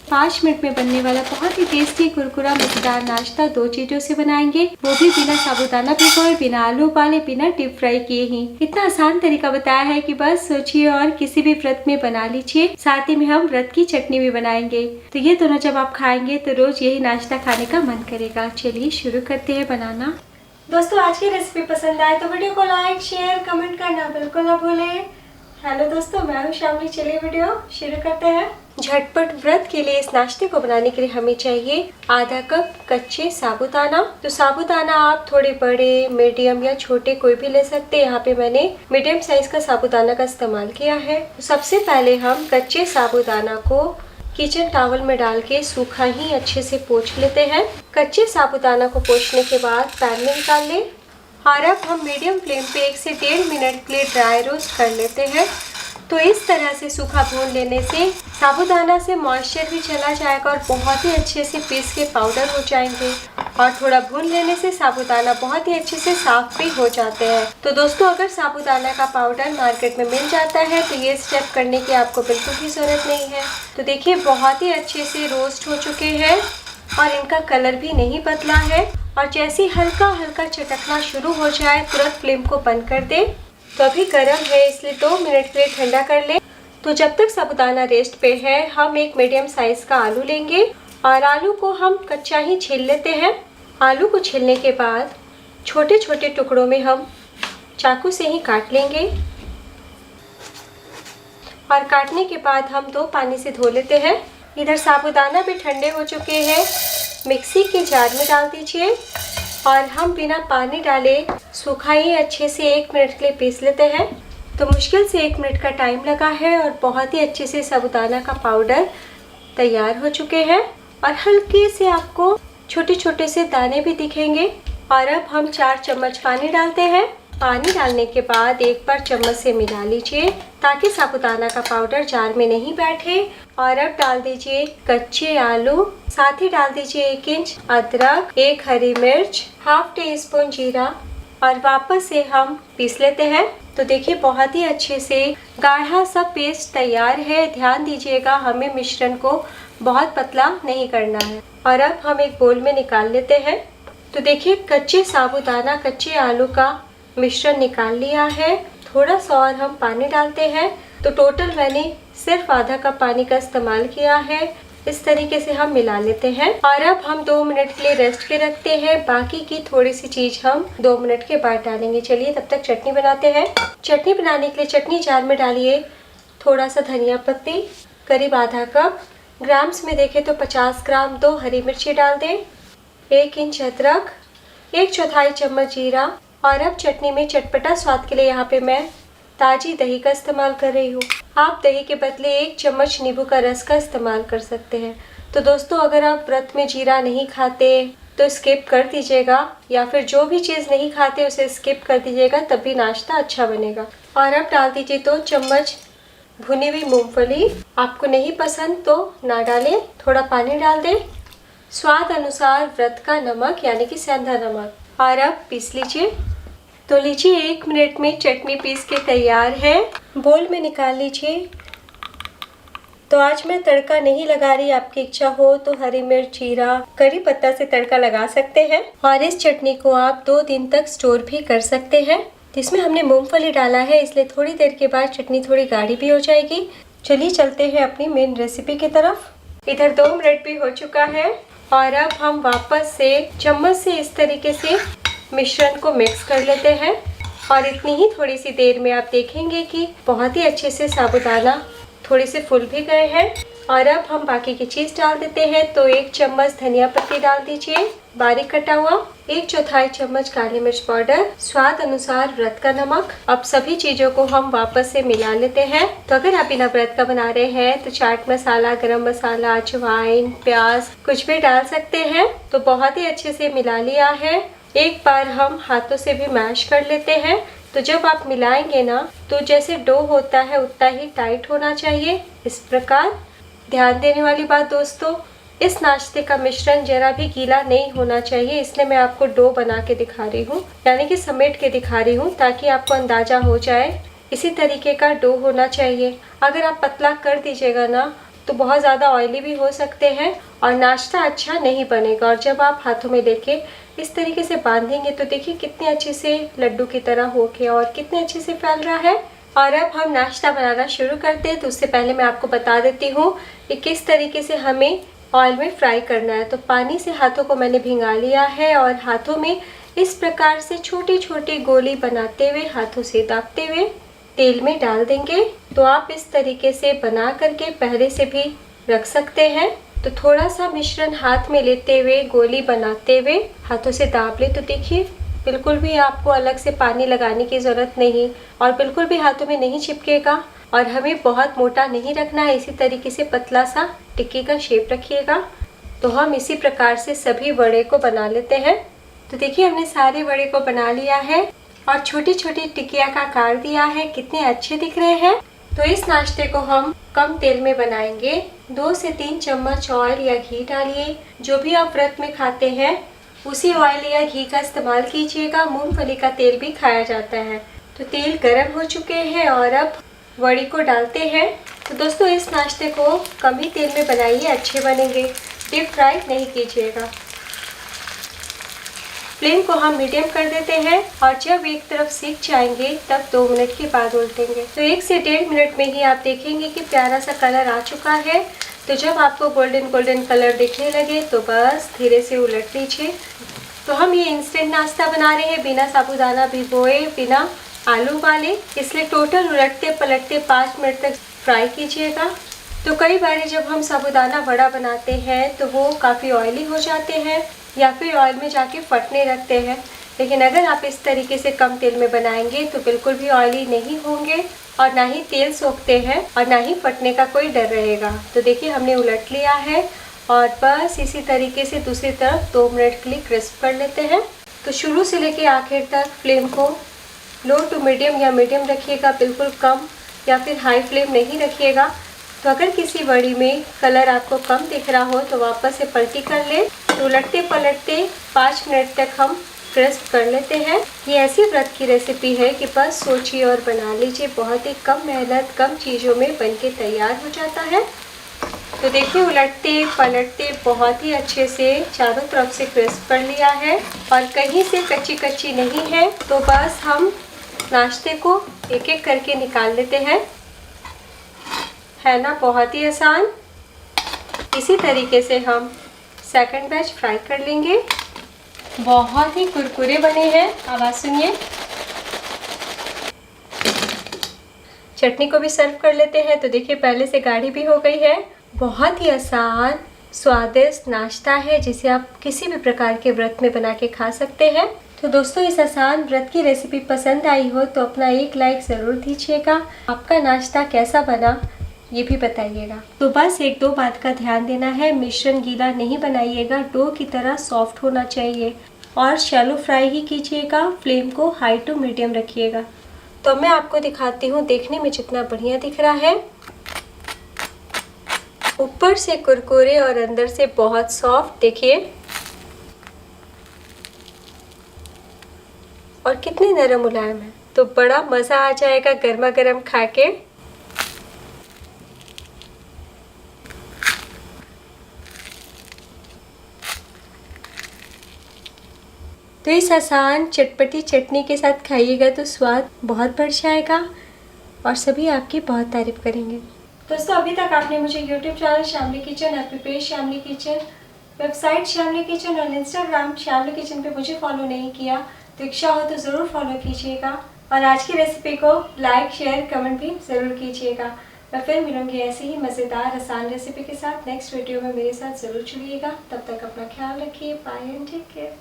5 minute में बनने वाला बहुत ही टेस्टी कुरकुरा मजेदार नाश्ता 2 चीजों से बनाएंगे, वो भी बिना साबुदाना भिगोए, बिना आलू उबाले, बिना डीप फ्राई किए ही। इतना आसान तरीका बताया है कि बस सोचिए और किसी भी व्रत में बना लीजिए। साथ ही में हम व्रत की चटनी भी बनाएंगे, तो ये दोनों जब आप खाएंगे तो रोज यही नाश्ता खाने का मन करेगा। चलिए शुरू करते हैं बनाना। दोस्तों, आज की रेसिपी पसंद आए तो वीडियो को लाइक, शेयर, कमेंट करना बिल्कुल ना भूलें। हेलो दोस्तों, मैं हूं शामली। चलिए वीडियो शुरू करते हैं। झटपट व्रत के लिए इस नाश्ते को बनाने के लिए हमें चाहिए आधा कप कच्चे साबूदाना। तो साबूदाना आप थोड़े बड़े, मीडियम या छोटे कोई भी ले सकते हैं। यहाँ पे मैंने मीडियम साइज का साबूदाना का इस्तेमाल किया है। तो सबसे पहले हम कच्चे साबूदाना को किचन टॉवल में डाल के सूखा ही अच्छे से पोंछ लेते हैं। कच्चे साबूदाना को पोंछने के बाद पैन में निकाल लें और अब हम मीडियम फ्लेम पे 1 से 1.5 मिनट के लिए ड्राई रोस्ट कर लेते हैं। तो इस तरह से सूखा भून लेने से साबूदाना से मॉइस्चर भी चला जाएगा और बहुत ही अच्छे से पीस के पाउडर हो जाएंगे। और थोड़ा भून लेने से साबूदाना बहुत ही अच्छे से साफ भी हो जाते हैं। तो दोस्तों, अगर साबूदाना का पाउडर मार्केट में मिल जाता है तो ये स्टेप करने की आपको बिल्कुल भी ज़रूरत नहीं है। तो देखिए, बहुत ही अच्छे से रोस्ट हो चुके हैं और इनका कलर भी नहीं बदला है। और जैसे हल्का हल्का चटकना शुरू हो जाए तुरंत फ्लेम को बंद कर दें। तो अभी गर्म है इसलिए 2 मिनट के लिए ठंडा कर लें। तो जब तक साबूदाना रेस्ट पे है, हम एक मीडियम साइज का आलू लेंगे और आलू को हम कच्चा ही छील लेते हैं। आलू को छीलने के बाद छोटे छोटे टुकड़ों में हम चाकू से ही काट लेंगे और काटने के बाद हम 2 पानी से धो लेते हैं। इधर साबूदाना भी ठंडे हो चुके हैं। मिक्सी के जार में डाल दीजिए और हम बिना पानी डाले सूखा ही अच्छे से 1 मिनट के लिए पीस लेते हैं। तो मुश्किल से 1 मिनट का टाइम लगा है और बहुत ही अच्छे से साबूदाना का पाउडर तैयार हो चुके हैं और हल्के से आपको छोटे छोटे से दाने भी दिखेंगे। और अब हम 4 चम्मच पानी डालते हैं। पानी डालने के बाद एक बार चम्मच से मिला लीजिए ताकि साबूदाना का पाउडर जार में नहीं बैठे। और अब डाल दीजिए कच्चे आलू, साथ ही डाल दीजिए 1 इंच अदरक, 1 हरी मिर्च, हाफ टी स्पून जीरा और वापस से हम पीस लेते हैं। तो देखिए, बहुत ही अच्छे से गाढ़ा सा पेस्ट तैयार है। ध्यान दीजिएगा, हमें मिश्रण को बहुत पतला नहीं करना है। और अब हम एक बोल में निकाल लेते हैं। तो देखिए, कच्चे साबूदाना, कच्चे आलू का मिश्रण निकाल लिया है। थोड़ा सा और हम पानी डालते हैं। तो टोटल मैंने सिर्फ आधा कप पानी का इस्तेमाल किया है। इस तरीके से हम मिला लेते हैं और अब हम 2 मिनट के लिए रेस्ट के रखते हैं। बाकी की थोड़ी सी चीज हम 2 मिनट के बाद डालेंगे। चलिए तब तक चटनी बनाते हैं। चटनी बनाने के लिए चटनी जार में डालिए थोड़ा सा धनिया पत्ती, करीब आधा कप। ग्राम्स में देखें तो 50 ग्राम 2 हरी मिर्ची डाल दें, 1 इंच अदरक, 1/4 चम्मच जीरा। और अब चटनी में चटपटा स्वाद के लिए यहाँ पे मैं ताजी दही का इस्तेमाल कर रही हूँ। आप दही के बदले 1 चम्मच नींबू का रस का इस्तेमाल कर सकते हैं। तो दोस्तों, अगर आप व्रत में जीरा नहीं खाते तो स्किप कर दीजिएगा, या फिर जो भी चीज़ नहीं खाते उसे स्किप कर दीजिएगा, तब भी नाश्ता अच्छा बनेगा। और अब डाल दीजिए 2 चम्मच भुनी हुई मूंगफली। आपको नहीं पसंद तो ना डालें, थोड़ा पानी डाल दें। स्वाद अनुसार व्रत का नमक यानी कि सेंधा नमक। और अब पीस लीजिए। तो लीजिए, 1 मिनट में चटनी पीस के तैयार है। बोल में निकाल लीजिए। तो आज मैं तड़का नहीं लगा रही, आपकी इच्छा हो तो हरी मिर्च, जीरा, करी पत्ता से तड़का लगा सकते हैं। और इस चटनी को आप 2 दिन तक स्टोर भी कर सकते हैं। इसमें हमने मूंगफली डाला है इसलिए थोड़ी देर के बाद चटनी थोड़ी गाढ़ी भी हो जाएगी। चलिए चलते हैं अपनी मेन रेसिपी की तरफ। इधर 2 मिनट भी हो चुका है और अब हम वापस से चम्मच से इस तरीके से मिश्रण को मिक्स कर लेते हैं। और इतनी ही थोड़ी सी देर में आप देखेंगे कि बहुत ही अच्छे से साबूदाना थोड़े से फूल भी गए हैं। और अब हम बाकी की चीज़ डाल देते हैं। तो 1 चम्मच धनिया पत्ती डाल दीजिए, बारीक कटा हुआ, 1/4 चम्मच काली मिर्च पाउडर, स्वाद अनुसार व्रत का नमक। अब सभी चीज़ों को हम वापस से मिला लेते हैं। तो अगर आप बिना व्रत का बना रहे हैं तो चाट मसाला, गरम मसाला, अजवाइन, प्याज कुछ भी डाल सकते हैं। तो बहुत ही अच्छे से मिला लिया है। एक बार हम हाथों से भी मैश कर लेते हैं। तो जब आप मिलाएंगे ना, तो जैसे डो होता है उतना ही टाइट होना चाहिए, इस प्रकार। ध्यान देने वाली बात दोस्तों, इस नाश्ते का मिश्रण जरा भी गीला नहीं होना चाहिए, इसलिए मैं आपको डो बना के दिखा रही हूँ, यानी कि समेट के दिखा रही हूँ, ताकि आपको अंदाजा हो जाए। इसी तरीके का डो होना चाहिए। अगर आप पतला कर दीजिएगा ना तो बहुत ज़्यादा ऑयली भी हो सकते हैं और नाश्ता अच्छा नहीं बनेगा। और जब आप हाथों में लेके इस तरीके से बांधेंगे तो देखिए कितने अच्छे से लड्डू की तरह होके और कितने अच्छे से फैल रहा है। और अब हम नाश्ता बनाना शुरू करते हैं। तो उससे पहले मैं आपको बता देती हूँ कि किस तरीके से हमें ऑयल में फ्राई करना है। तो पानी से हाथों को मैंने भिंगा लिया है और हाथों में इस प्रकार से छोटी छोटी गोली बनाते हुए हाथों से दाबते हुए तेल में डाल देंगे। तो आप इस तरीके से बना करके पहले से भी रख सकते हैं। तो थोड़ा सा मिश्रण हाथ में लेते हुए गोली बनाते हुए हाथों से दाब ले। तो देखिए बिल्कुल भी आपको अलग से पानी लगाने की ज़रूरत नहीं और बिल्कुल भी हाथों में नहीं चिपकेगा। और हमें बहुत मोटा नहीं रखना है, इसी तरीके से पतला सा टिक्की का शेप रखिएगा। तो हम इसी प्रकार से सभी वड़े को बना लेते हैं। तो देखिए हमने सारे वड़े को बना लिया है और छोटी छोटी टिक्कियाँ का आकार दिया है। कितने अच्छे दिख रहे हैं। तो इस नाश्ते को हम कम तेल में बनाएंगे। 2 से 3 चम्मच ऑयल या घी डालिए। जो भी आप व्रत में खाते हैं उसी ऑयल या घी का इस्तेमाल कीजिएगा। मूंगफली का तेल भी खाया जाता है। तो तेल गर्म हो चुके हैं और अब वड़ी को डालते हैं। तो दोस्तों इस नाश्ते को कम ही तेल में बनाइए, अच्छे बनेंगे। डीप फ्राई नहीं कीजिएगा। फ्लेम को हम मीडियम कर देते हैं और जब एक तरफ सीख जाएंगे तब 2 मिनट के बाद उल्टेंगे। तो 1 से 1.5 मिनट में ही आप देखेंगे कि प्यारा सा कलर आ चुका है। तो जब आपको गोल्डन गोल्डन कलर दिखने लगे तो बस धीरे से उलट लीजिए। तो हम ये इंस्टेंट नाश्ता बना रहे हैं बिना साबूदाना भिगोए, बिना आलू वाले, इसलिए टोटल उलटते पलटते 5 मिनट तक फ्राई कीजिएगा। तो कई बार जब हम साबूदाना वड़ा बनाते हैं तो वो काफ़ी ऑयली हो जाते हैं या फिर ऑयल में जाके फटने लगते हैं। लेकिन अगर आप इस तरीके से कम तेल में बनाएंगे तो बिल्कुल भी ऑयली नहीं होंगे और ना ही तेल सोखते हैं और ना ही फटने का कोई डर रहेगा। तो देखिए हमने उलट लिया है और बस इसी तरीके से दूसरी तरफ 2 मिनट के लिए क्रिस्प कर लेते हैं। तो शुरू से लेके आखिर तक फ्लेम को लो टू मीडियम या मीडियम रखिएगा, बिल्कुल कम या फिर हाई फ्लेम नहीं रखिएगा। तो अगर किसी वड़ी में कलर आपको कम दिख रहा हो तो वापस से पलटी कर ले। तो उलटते पलटते 5 मिनट तक हम क्रिस्प कर लेते हैं। ये ऐसी व्रत की रेसिपी है कि बस सोचिए और बना लीजिए। बहुत ही कम मेहनत, कम चीज़ों में बनके तैयार हो जाता है। तो देखिए उलटते पलटते बहुत ही अच्छे से चारों तरफ से क्रिस्प कर लिया है और कहीं से कच्ची कच्ची नहीं है। तो बस हम नाश्ते को एक एक करके निकाल लेते हैं। है ना बहुत ही आसान। इसी तरीके से हम सेकंड बैच फ्राई कर लेंगे। बहुत ही कुरकुरे बने हैं, आवाज़ सुनिए। चटनी को भी सर्व कर लेते हैं। तो देखिए पहले से गाढ़ी भी हो गई है। बहुत ही आसान स्वादिष्ट नाश्ता है जिसे आप किसी भी प्रकार के व्रत में बना के खा सकते हैं। तो दोस्तों इस आसान व्रत की रेसिपी पसंद आई हो तो अपना एक लाइक ज़रूर दीजिएगा। आपका नाश्ता कैसा बना ये भी बताइएगा। तो बस 1-2 बात का ध्यान देना है, मिश्रण गीला नहीं बनाइएगा, डो की तरह सॉफ्ट होना चाहिए और शैलो फ्राई ही कीजिएगा। फ्लेम को हाई टू मीडियम रखिएगा। तो मैं आपको दिखाती हूँ देखने में जितना बढ़िया दिख रहा है। ऊपर से कुरकुरे और अंदर से बहुत सॉफ्ट, देखिए और कितने नरम मुलायम है। तो बड़ा मज़ा आ जाएगा गर्मा गर्म खा के। तो इस आसान चटपटी चटनी के साथ खाइएगा तो स्वाद बहुत बढ़ जाएगा और सभी आपकी बहुत तारीफ करेंगे। दोस्तों अभी तक आपने मुझे YouTube चैनल श्यामली किचन, हैप्पी पेज श्यामली किचन, वेबसाइट श्यामली किचन और इंस्टाग्राम श्यामली किचन पे मुझे फॉलो नहीं किया तो इच्छा हो तो ज़रूर फॉलो कीजिएगा और आज की रेसिपी को लाइक शेयर कमेंट भी ज़रूर कीजिएगा। मैं फिर मिलूंगी ऐसी ही मज़ेदार आसान रेसिपी के साथ नेक्स्ट वीडियो में। मेरे साथ ज़रूर जुड़िएगा। तब तक अपना ख्याल रखिए। Bye and take care.